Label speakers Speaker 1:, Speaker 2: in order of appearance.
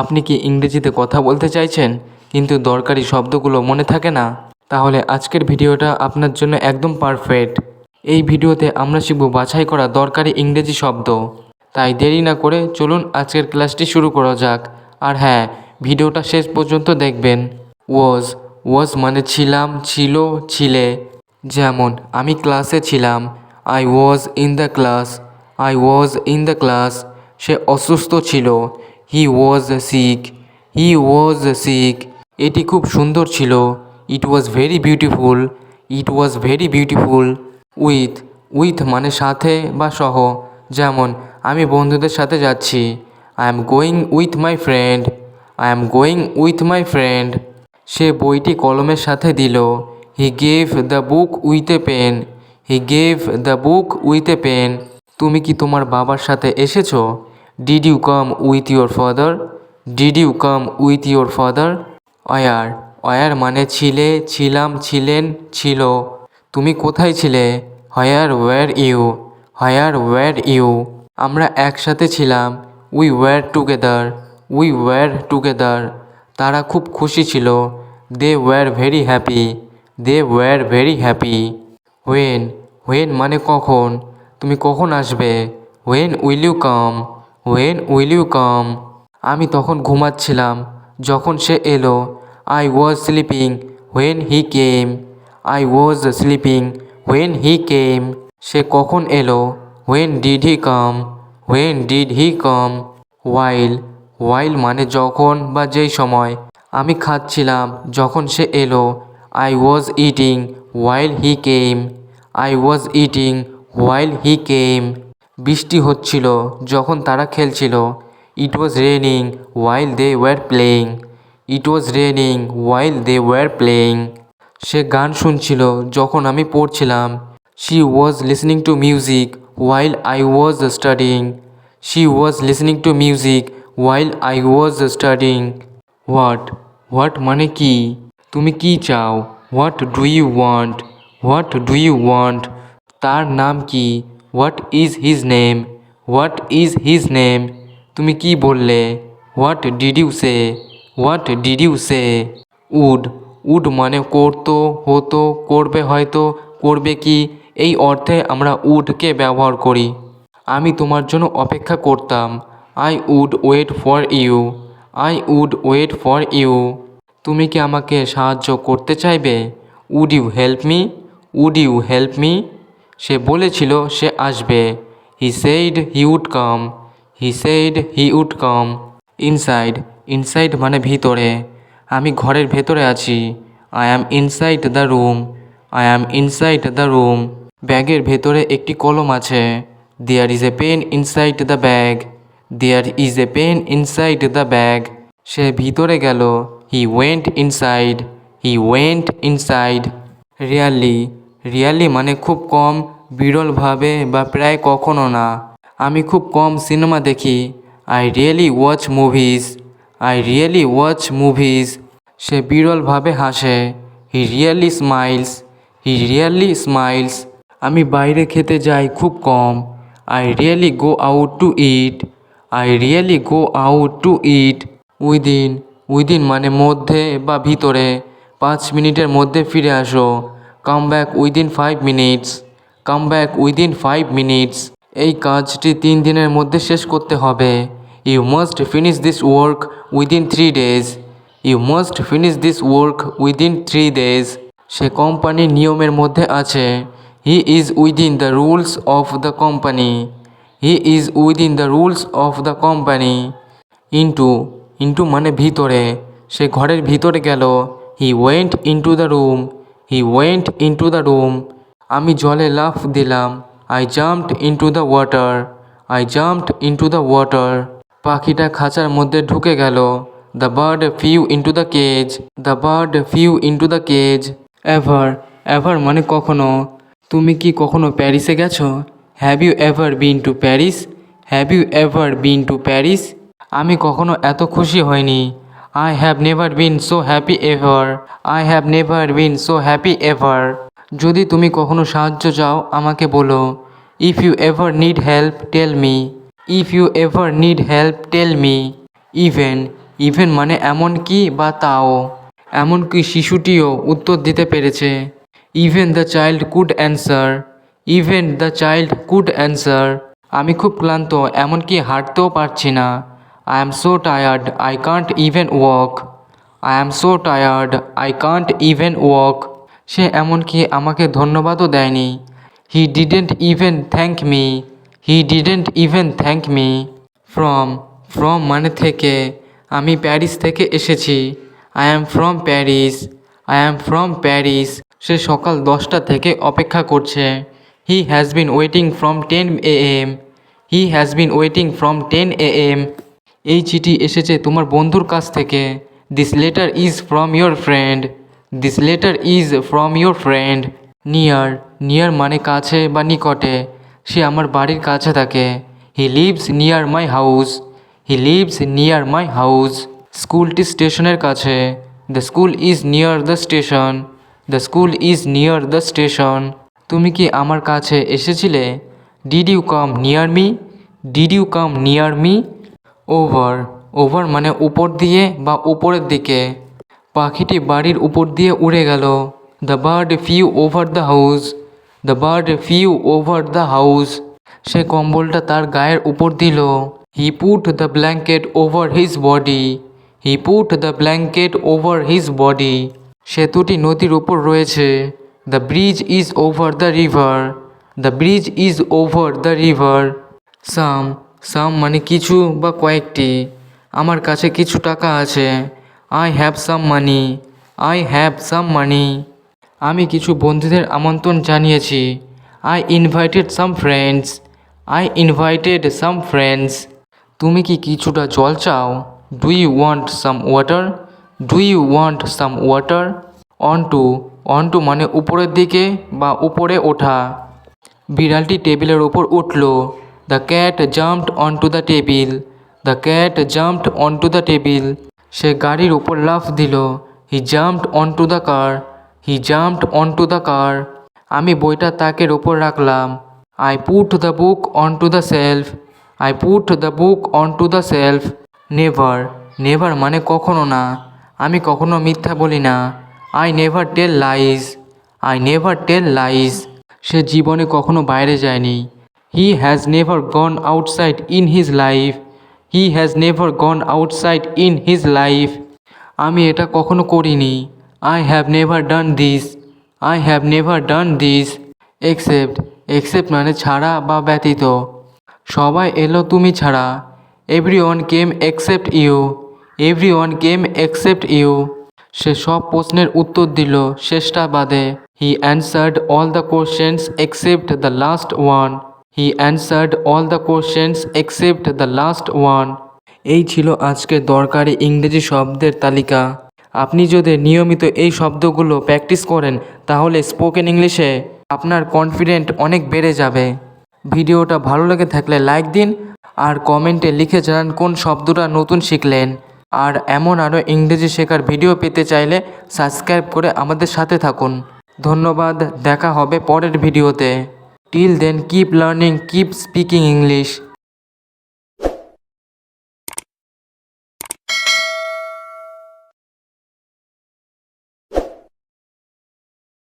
Speaker 1: আপনি কি ইংরেজিতে কথা বলতে চাইছেন কিন্তু দরকারি শব্দগুলো মনে থাকে না? তাহলে আজকের ভিডিওটা আপনার জন্য একদম পারফেক্ট। এই ভিডিওতে আমরা শিখব বাছাই করা দরকারি ইংরেজি শব্দ। তাই দেরি না করে চলুন আজকের ক্লাসটি শুরু করা যাক। আর হ্যাঁ, ভিডিওটা শেষ পর্যন্ত দেখবেন। ওয়াজ মানে ছিলাম, ছিল, ছিলে। যেমন আমি ক্লাসে ছিলাম, I was in the class. I was in the class. সে অসুস্থ ছিল, হি was sick. He was sick. এটি খুব সুন্দর ছিল, it was very beautiful. It was very beautiful. With মানে সাথে বা সহ। যেমন আমি বন্ধুদের সাথে যাচ্ছি, I am going with my friend. I am going with my friend. সে বইটি কলমের সাথে দিল, he gave the book with a pen. He gave the book with a pen. তুমি কি তোমার বাবার সাথে এসেছো? Did you come with your father? Did you come with your father? Were মানে ছিলে, ছিলাম, ছিলেন, ছিল। তুমি কোথায় ছিলে? Where were you? Where were you? আমরা একসাথে ছিলাম, we were together. We were together. তারা খুব খুশি ছিল, they were very happy. They were very happy. When মানে কখন। তুমি কখন আসবে? When will you come? When will you come? আমি তখন ঘুমাচ্ছিলাম যখন সে এলো, I was sleeping when he came. I was sleeping when he came. সে কখন এলো? When did he come? When did he come? While মানে যখন বা যেই সময়। আমি খাচ্ছিলাম যখন সে এলো, I was eating while he came. I was eating while he came. বৃষ্টি হচ্ছিল যখন তারা খেলছিল, it was raining while they were playing. It was raining while they were playing. সে গান শুনছিল যখন আমি পড়ছিলাম, she was listening to music while I was studying. She was listening to music while I was studying. What মানে কি। তুমি কি চাও? What do you want? What do you want? তার নাম কি? What is his name? What is his name? তুমি কি বললে? What did you say? What did you say? Would মানে করতো, হতো, করবে, হয়তো, করবে কি, এই অর্থে আমরা উডকে ব্যবহার করি। আমি তোমার জন্য অপেক্ষা করতাম, I would wait for you. I would wait for you. তুমি কি আমাকে সাহায্য করতে চাইবে? Would you help me? Would you help me? সে বলেছিল সে আসবে, he said he would come. He said he would come. Inside মানে ভিতরে। আমি ঘরের ভেতরে আছি, I am inside the room. I am inside the room. ব্যাগের ভেতরে একটি কলম আছে, there is a pen inside the bag. There is a pen inside the bag. সে ভিতরে গেল, he went inside. He went inside. Really মানে খুব কম, বিরলভাবে বা প্রায় কখনো না। আমি খুব কম সিনেমা দেখি, I really watch movies. I really watch movies. সে বিরলভাবে হাসে, he really smiles. He really smiles. আমি বাইরে খেতে যাই খুব কম, I really go out to eat. I really go out to eat. Within মানে মধ্যে বা ভিতরে। 5 মিনিটের মধ্যে ফিরে আসো, come back within 5 minutes. Come back within 5 minutes. এই কাজটি 3 দিনের মধ্যে শেষ করতে হবে, you must finish this work within 3 days. You must finish this work within 3 days. সে কোম্পানির নিয়মের মধ্যে আছে, he is within the rules of the company. He is within the rules of the company. Into মানে ভিতরে। সে ঘরের ভিতরে গেল, he went into the room. He went into the room. আমি জলে লাফ দিলাম, I jumped into the water. I jumped into the water. পাখিটা খাঁচার মধ্যে ঢুকে গেল, the bird flew into the cage. The bird flew into the cage. Ever মানে কখনো। তুমি কি কখনো প্যারিসে গেছো? Have you ever been to Paris? Have you ever been to Paris? আমি কখনো এত খুশি হইনি, I have never been so happy ever. I have never been so happy ever. যদি তুমি কখনো সাহায্য চাও আমাকে বলো, if you ever need help tell me. If you ever need help tell me. Even মানে এমন কি বা তাও, এমনকি শিশুটিও উত্তর দিতে পেরেছে। Even the child could answer, even the child could answer. আমি খুব ক্লান্ত, এমনকি হাঁটতেও পারছি না। I am so tired, I can't even walk. I am so tired, I can't even walk. সে এমনকি আমাকে ধন্যবাদও দেয়নি। He didn't even thank me, he didn't even thank me. From, from মানে থেকে। আমি প্যারিস থেকে এসেছি। I am from Paris, I am from Paris. সে সকাল 10টা থেকে অপেক্ষা করছে। He has been waiting from 10 AM, he has been waiting from 10 AM। এই চিঠি এসেছে তোমার বন্ধুর কাছ থেকে। This letter is from your friend, this letter is from your friend. Near, near মানে কাছে বা নিকটে। সে আমার বাড়ির কাছে থাকে। He lives near my house, he lives near my house. স্কুলটি স্টেশনের কাছে। The school is near the station, the school is near the station. তুমি কি আমার কাছে এসেছিলে? Did you come near me, did you come near me. Over, over মানে উপর দিয়ে বা উপরের দিকে। পাখিটি বাড়ির উপর দিয়ে উড়ে গেল। The bird flew over the house, the bird flew over the house. সে কম্বলটা তার গায়ের উপর দিল। He put the blanket over his body, he put the blanket over his body. সেতুটি নদীর উপর রয়েছে। The bridge is over the river, the bridge is over the river. Some, some মানে কিছু বা কয়েকটি। আমার কাছে কিছু টাকা আছে। I have some money, I have some মানি। আমি কিছু বন্ধুদের আমন্ত্রণ জানিয়েছি। I invited some friends, I invited some friends. তুমি কি কিছুটা জল চাও? Do you want some water, do you want some water. Onto, onto মানে উপরের দিকে বা উপরে ওঠা। বিড়ালটি টেবিলের ওপর উঠল। The cat jumped onto the table, the cat jumped onto the table. সে গাড়ির ওপর লাফ দিল। He jumped onto the car, he jumped onto the car. আমি বইটা তাকের ওপর রাখলাম। I put the book onto the shelf, I put the book onto the shelf. Never, never মানে কখনো না। আমি কখনো মিথ্যা বলি না। I never tell lies, I never tell lies. সে জীবনে কখনো বাইরে যায়নি। He has never gone outside in his life, he has never gone outside in his life. আমি এটা কখনো করিনি। I have never done this, I have never done this. Except, except মানে ছাড়া বা ব্যতীত। সবাই এলো তুমি ছাড়া। Everyone came except you, everyone came except you. সে সব প্রশ্নের উত্তর দিল শেষটা বাদে। He answered all the questions except the last one, he answered all the questions except the last one. এই ছিল আজকের দরকারি ইংরেজি শব্দের তালিকা। আপনি যদি নিয়মিত এই শব্দগুলো প্র্যাকটিস করেন তাহলে স্পোকেন ইংলিশে আপনার কনফিডেন্ট অনেক বেড়ে যাবে। ভিডিওটা ভালো লেগে থাকলে লাইক দিন আর কমেন্টে লিখে জানান কোন শব্দটা নতুন শিখলেন। আর এমন আরও ইংরেজি শেখার ভিডিও পেতে চাইলে সাবস্ক্রাইব করে আমাদের সাথে থাকুন। ধন্যবাদ, দেখা হবে পরের ভিডিওতে। Till then keep learning, keep speaking English.